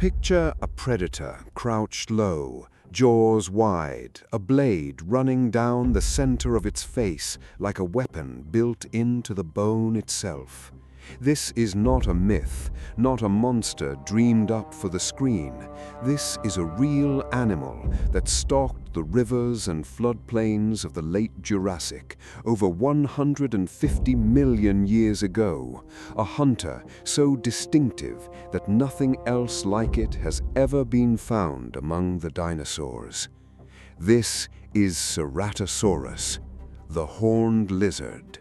Picture a predator crouched low, jaws wide, a blade running down the center of its face like a weapon built into the bone itself. This is not a myth, not a monster dreamed up for the screen. This is a real animal that stalked the rivers and floodplains of the late Jurassic over 150 million years ago. A hunter so distinctive that nothing else like it has ever been found among the dinosaurs. This is Ceratosaurus, the horned lizard.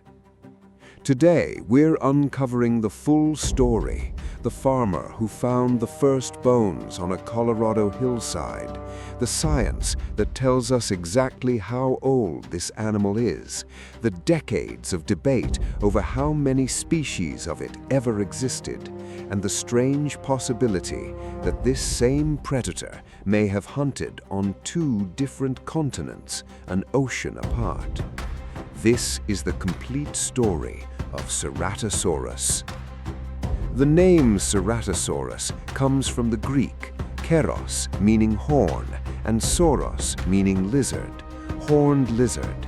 Today, we're uncovering the full story, the farmer who found the first bones on a Colorado hillside, the science that tells us exactly how old this animal is, the decades of debate over how many species of it ever existed, and the strange possibility that this same predator may have hunted on two different continents, an ocean apart. This is the complete story of Ceratosaurus. The name Ceratosaurus comes from the Greek, keros, meaning horn, and sauros, meaning lizard, horned lizard.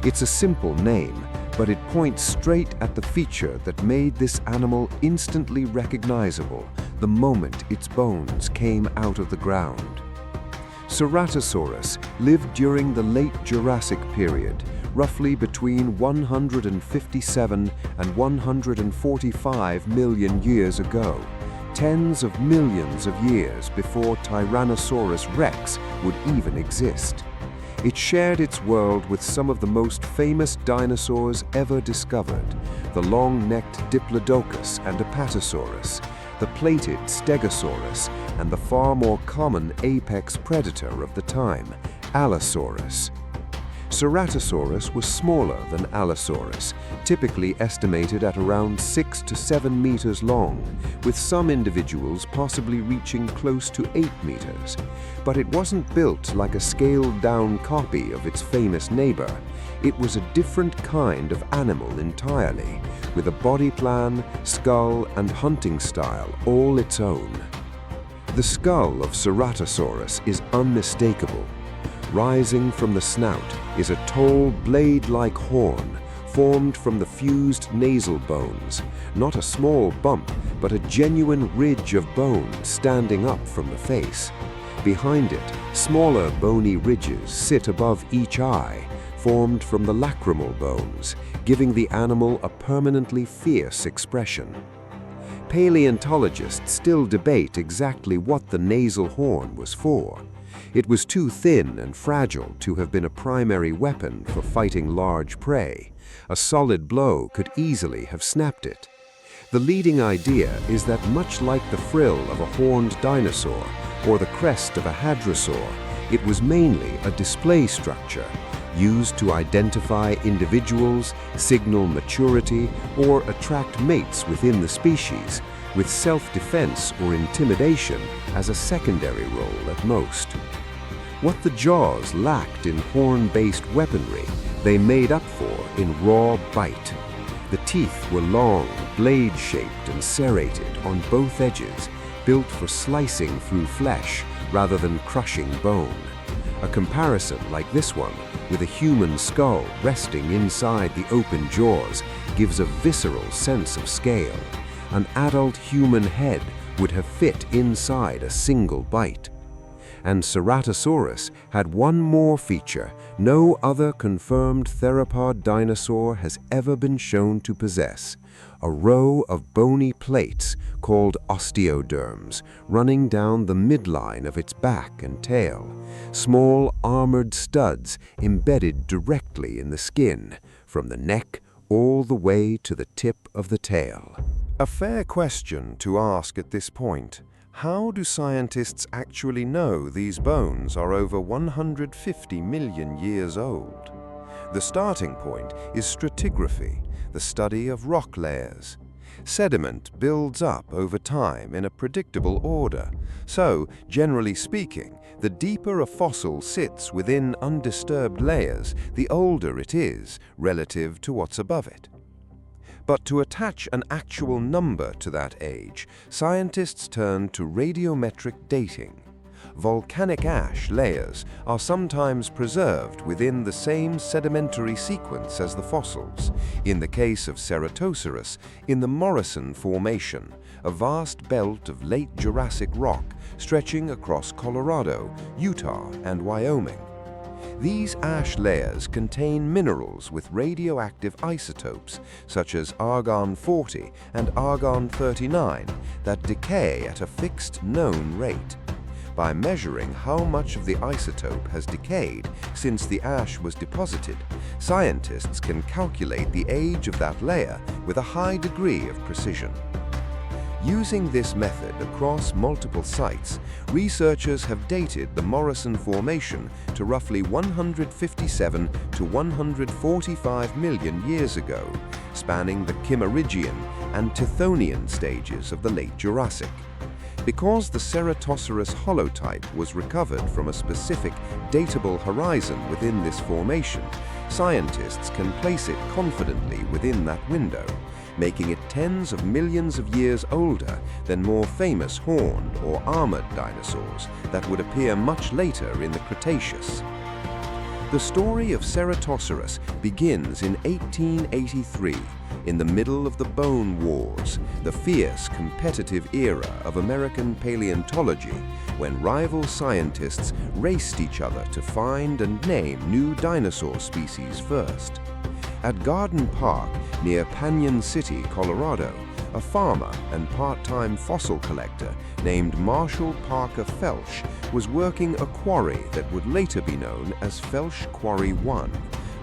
It's a simple name, but it points straight at the feature that made this animal instantly recognizable the moment its bones came out of the ground. Ceratosaurus lived during the late Jurassic Period, roughly between 157 and 145 million years ago, tens of millions of years before Tyrannosaurus rex would even exist. It shared its world with some of the most famous dinosaurs ever discovered, the long-necked Diplodocus and Apatosaurus, the plated Stegosaurus, and the far more common apex predator of the time, Allosaurus. Ceratosaurus was smaller than Allosaurus, typically estimated at around 6 to 7 meters long, with some individuals possibly reaching close to 8 meters. But it wasn't built like a scaled-down copy of its famous neighbor. It was a different kind of animal entirely, with a body plan, skull, and hunting style all its own. The skull of Ceratosaurus is unmistakable. Rising from the snout is a tall, blade-like horn formed from the fused nasal bones, not a small bump, but a genuine ridge of bone standing up from the face. Behind it, smaller bony ridges sit above each eye, formed from the lacrimal bones, giving the animal a permanently fierce expression. Paleontologists still debate exactly what the nasal horn was for. It was too thin and fragile to have been a primary weapon for fighting large prey. A solid blow could easily have snapped it. The leading idea is that much like the frill of a horned dinosaur or the crest of a hadrosaur, it was mainly a display structure used to identify individuals, signal maturity, or attract mates within the species, with self-defense or intimidation as a secondary role at most. What the jaws lacked in horn-based weaponry, they made up for in raw bite. The teeth were long, blade-shaped and serrated on both edges, built for slicing through flesh rather than crushing bone. A comparison like this one, with a human skull resting inside the open jaws, gives a visceral sense of scale. An adult human head would have fit inside a single bite. And Ceratosaurus had one more feature no other confirmed theropod dinosaur has ever been shown to possess: a row of bony plates called osteoderms running down the midline of its back and tail, small armored studs embedded directly in the skin, from the neck all the way to the tip of the tail. A fair question to ask at this point: how do scientists actually know these bones are over 150 million years old? The starting point is stratigraphy, the study of rock layers. Sediment builds up over time in a predictable order, so, generally speaking, the deeper a fossil sits within undisturbed layers, the older it is relative to what's above it. But to attach an actual number to that age, scientists turned to radiometric dating. Volcanic ash layers are sometimes preserved within the same sedimentary sequence as the fossils. In the case of Ceratosaurus, in the Morrison Formation, a vast belt of late Jurassic rock stretching across Colorado, Utah, and Wyoming. These ash layers contain minerals with radioactive isotopes, such as argon-40 and argon-39, that decay at a fixed known rate. By measuring how much of the isotope has decayed since the ash was deposited, scientists can calculate the age of that layer with a high degree of precision. Using this method across multiple sites, researchers have dated the Morrison Formation to roughly 157 to 145 million years ago, spanning the Kimmeridgian and Tithonian stages of the late Jurassic. Because the Ceratosaurus holotype was recovered from a specific datable horizon within this formation, scientists can place it confidently within that window, making it tens of millions of years older than more famous horned or armored dinosaurs that would appear much later in the Cretaceous. The story of Ceratosaurus begins in 1883, in the middle of the Bone Wars, the fierce competitive era of American paleontology, when rival scientists raced each other to find and name new dinosaur species first. At Garden Park, near Canyon City, Colorado, a farmer and part-time fossil collector named Marshall Parker Felsch was working a quarry that would later be known as Felsch Quarry 1,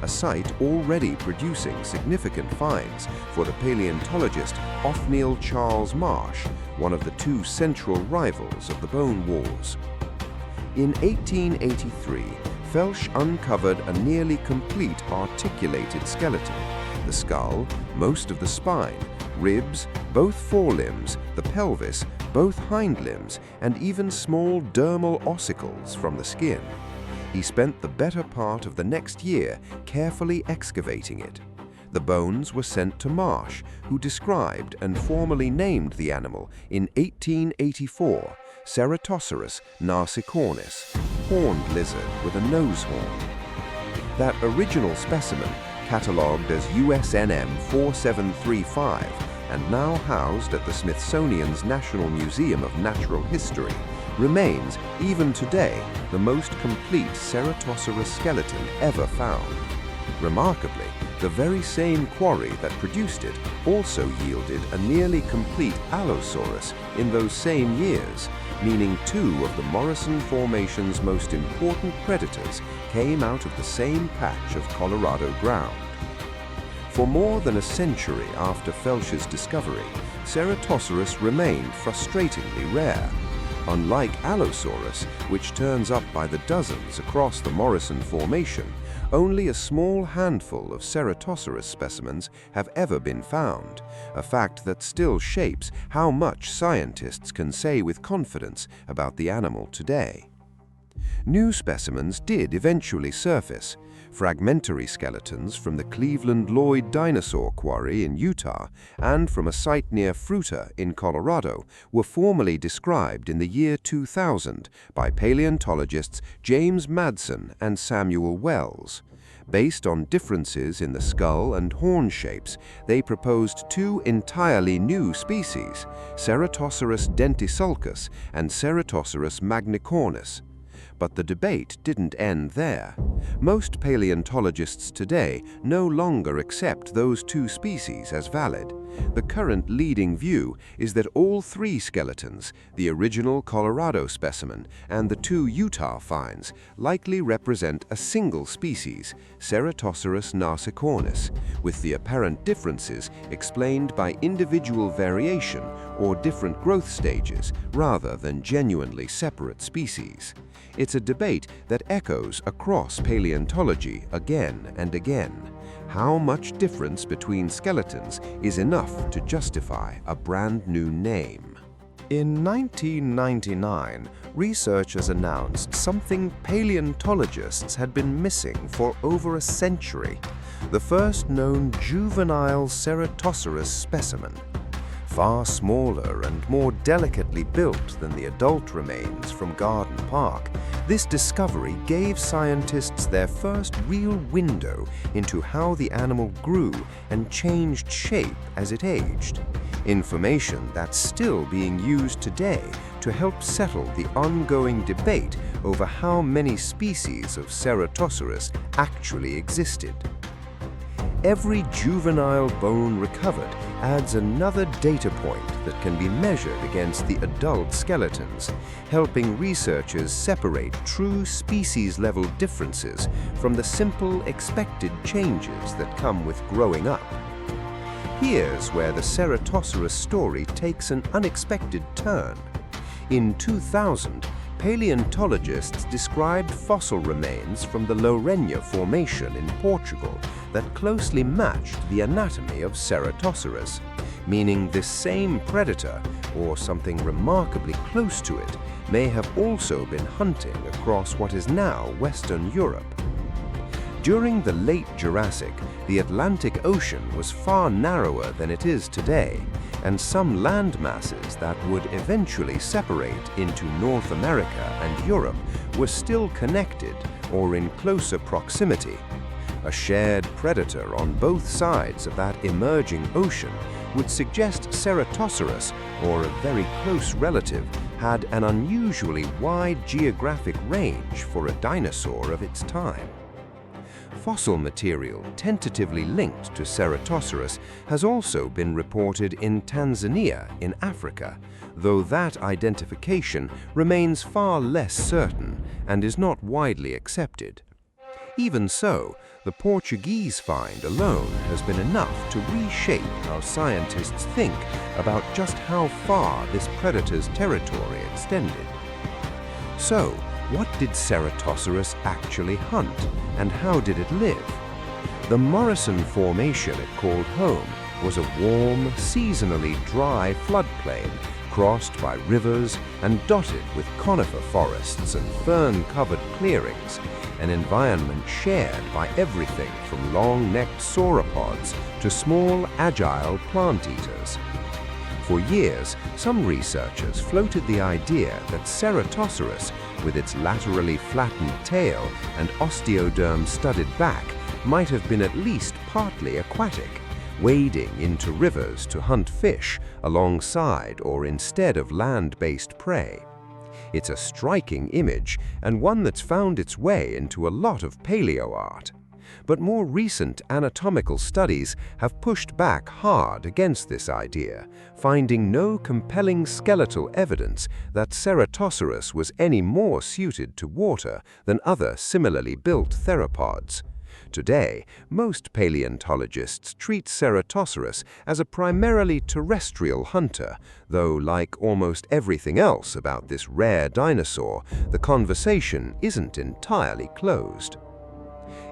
a site already producing significant finds for the paleontologist Othniel Charles Marsh, one of the two central rivals of the Bone Wars. In 1883, Felsch uncovered a nearly complete articulated skeleton: the skull, most of the spine, ribs, both forelimbs, the pelvis, both hind limbs, and even small dermal ossicles from the skin. He spent the better part of the next year carefully excavating it. The bones were sent to Marsh, who described and formally named the animal in 1884 Ceratosaurus narsicornis, horned lizard with a nose horn. That original specimen, catalogued as USNM 4735 and now housed at the Smithsonian's National Museum of Natural History, remains, even today, the most complete Ceratosaurus skeleton ever found. Remarkably, the very same quarry that produced it also yielded a nearly complete Allosaurus in those same years, meaning two of the Morrison Formation's most important predators came out of the same patch of Colorado ground. For more than a century after Felsch's discovery, Ceratosaurus remained frustratingly rare. Unlike Allosaurus, which turns up by the dozens across the Morrison Formation, only a small handful of Ceratosaurus specimens have ever been found, a fact that still shapes how much scientists can say with confidence about the animal today. New specimens did eventually surface. Fragmentary skeletons from the Cleveland Lloyd Dinosaur Quarry in Utah and from a site near Fruita in Colorado were formally described in the year 2000 by paleontologists James Madsen and Samuel Wells. Based on differences in the skull and horn shapes, they proposed two entirely new species, Ceratosaurus dentisulcus and Ceratosaurus magnicornis. But the debate didn't end there. Most paleontologists today no longer accept those two species as valid. The current leading view is that all three skeletons, the original Colorado specimen and the two Utah finds, likely represent a single species, Ceratosaurus narsicornis, with the apparent differences explained by individual variation or different growth stages rather than genuinely separate species. It's a debate that echoes across paleontology again and again. How much difference between skeletons is enough to justify a brand new name? In 1999, researchers announced something paleontologists had been missing for over a century: the first known juvenile Ceratosaurus specimen. Far smaller and more delicately built than the adult remains from Garden Park, this discovery gave scientists their first real window into how the animal grew and changed shape as it aged. Information that's still being used today to help settle the ongoing debate over how many species of Ceratosaurus actually existed. Every juvenile bone recovered adds another data point that can be measured against the adult skeletons, helping researchers separate true species-level differences from the simple expected changes that come with growing up. Here's where the Ceratosaurus story takes an unexpected turn. In 2000, paleontologists described fossil remains from the Lourenço Formation in Portugal that closely matched the anatomy of Ceratosaurus, meaning this same predator, or something remarkably close to it, may have also been hunting across what is now Western Europe. During the late Jurassic, the Atlantic Ocean was far narrower than it is today, and some land masses that would eventually separate into North America and Europe were still connected or in closer proximity. A shared predator on both sides of that emerging ocean would suggest Ceratosaurus, or a very close relative, had an unusually wide geographic range for a dinosaur of its time. Fossil material tentatively linked to Ceratosaurus has also been reported in Tanzania in Africa, though that identification remains far less certain and is not widely accepted. Even so, the Portuguese find alone has been enough to reshape how scientists think about just how far this predator's territory extended. So, what did Ceratosaurus actually hunt, and how did it live? The Morrison Formation it called home was a warm, seasonally dry floodplain crossed by rivers and dotted with conifer forests and fern-covered clearings, an environment shared by everything from long-necked sauropods to small, agile plant-eaters. For years, some researchers floated the idea that Ceratosaurus, with its laterally flattened tail and osteoderm-studded back, might have been at least partly aquatic, wading into rivers to hunt fish alongside or instead of land-based prey. It's a striking image, and one that's found its way into a lot of paleo-art. But more recent anatomical studies have pushed back hard against this idea, finding no compelling skeletal evidence that Ceratosaurus was any more suited to water than other similarly built theropods. Today, most paleontologists treat Ceratosaurus as a primarily terrestrial hunter, though like almost everything else about this rare dinosaur, the conversation isn't entirely closed.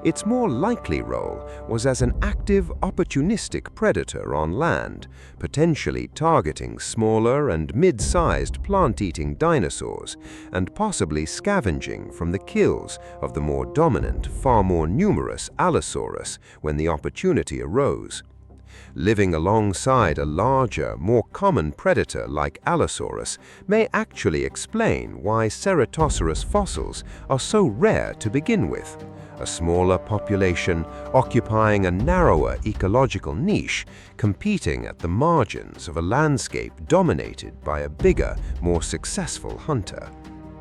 Its more likely role was as an active, opportunistic predator on land, potentially targeting smaller and mid-sized plant-eating dinosaurs, and possibly scavenging from the kills of the more dominant, far more numerous Allosaurus when the opportunity arose. Living alongside a larger, more common predator like Allosaurus may actually explain why Ceratosaurus fossils are so rare to begin with. A smaller population occupying a narrower ecological niche, competing at the margins of a landscape dominated by a bigger, more successful hunter.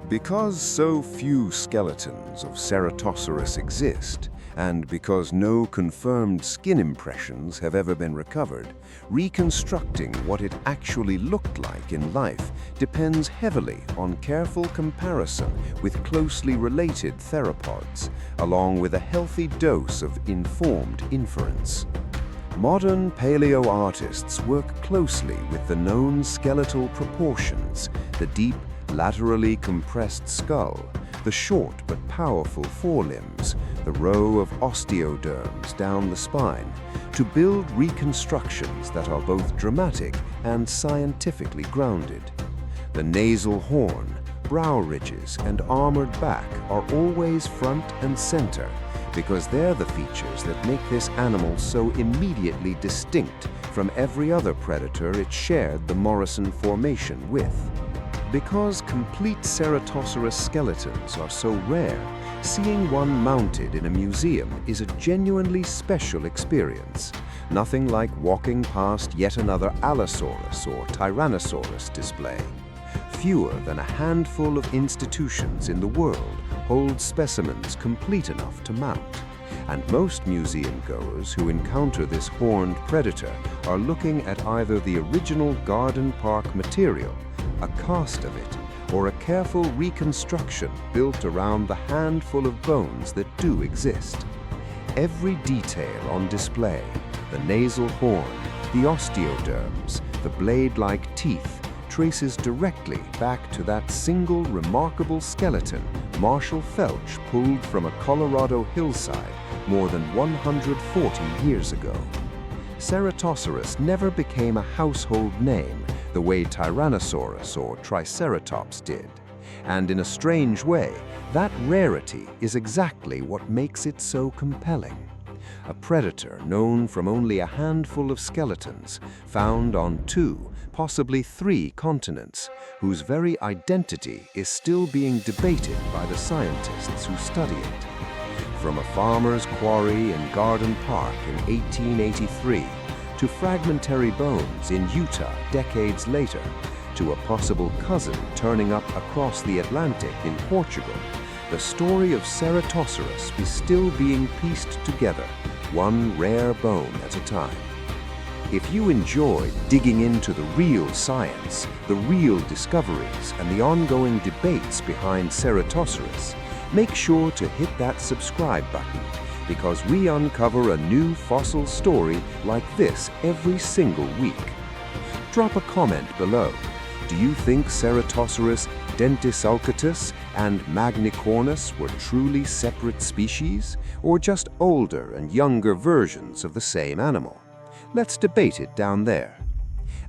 Because so few skeletons of Ceratosaurus exist, and because no confirmed skin impressions have ever been recovered, reconstructing what it actually looked like in life depends heavily on careful comparison with closely related theropods, along with a healthy dose of informed inference. Modern paleo artists work closely with the known skeletal proportions, the deep, laterally compressed skull, the short but powerful forelimbs, the row of osteoderms down the spine, to build reconstructions that are both dramatic and scientifically grounded. The nasal horn, brow ridges and armored back are always front and center because they're the features that make this animal so immediately distinct from every other predator it shared the Morrison Formation with. Because complete Ceratosaurus skeletons are so rare, seeing one mounted in a museum is a genuinely special experience. Nothing like walking past yet another Allosaurus or Tyrannosaurus display. Fewer than a handful of institutions in the world hold specimens complete enough to mount. And most museum goers who encounter this horned predator are looking at either the original garden park material, a cast of it, or a careful reconstruction built around the handful of bones that do exist. Every detail on display, the nasal horn, the osteoderms, the blade-like teeth, traces directly back to that single remarkable skeleton Marshall Felch pulled from a Colorado hillside more than 140 years ago. Ceratosaurus never became a household name the way Tyrannosaurus or Triceratops did. And in a strange way, that rarity is exactly what makes it so compelling. A predator known from only a handful of skeletons, found on 2, possibly 3 continents, whose very identity is still being debated by the scientists who study it. From a farmer's quarry in Garden Park in 1883, to fragmentary bones in Utah decades later, to a possible cousin turning up across the Atlantic in Portugal, the story of Ceratosaurus is still being pieced together, one rare bone at a time. If you enjoy digging into the real science, the real discoveries, and the ongoing debates behind Ceratosaurus, make sure to hit that subscribe button, because we uncover a new fossil story like this every single week. Drop a comment below. Do you think Ceratosaurus, Dentisulcatus, and Magnicornis were truly separate species, or just older and younger versions of the same animal? Let's debate it down there.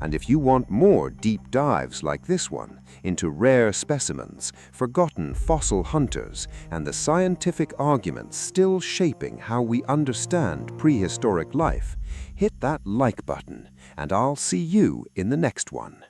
And if you want more deep dives like this one into rare specimens, forgotten fossil hunters, and the scientific arguments still shaping how we understand prehistoric life, hit that like button, and I'll see you in the next one.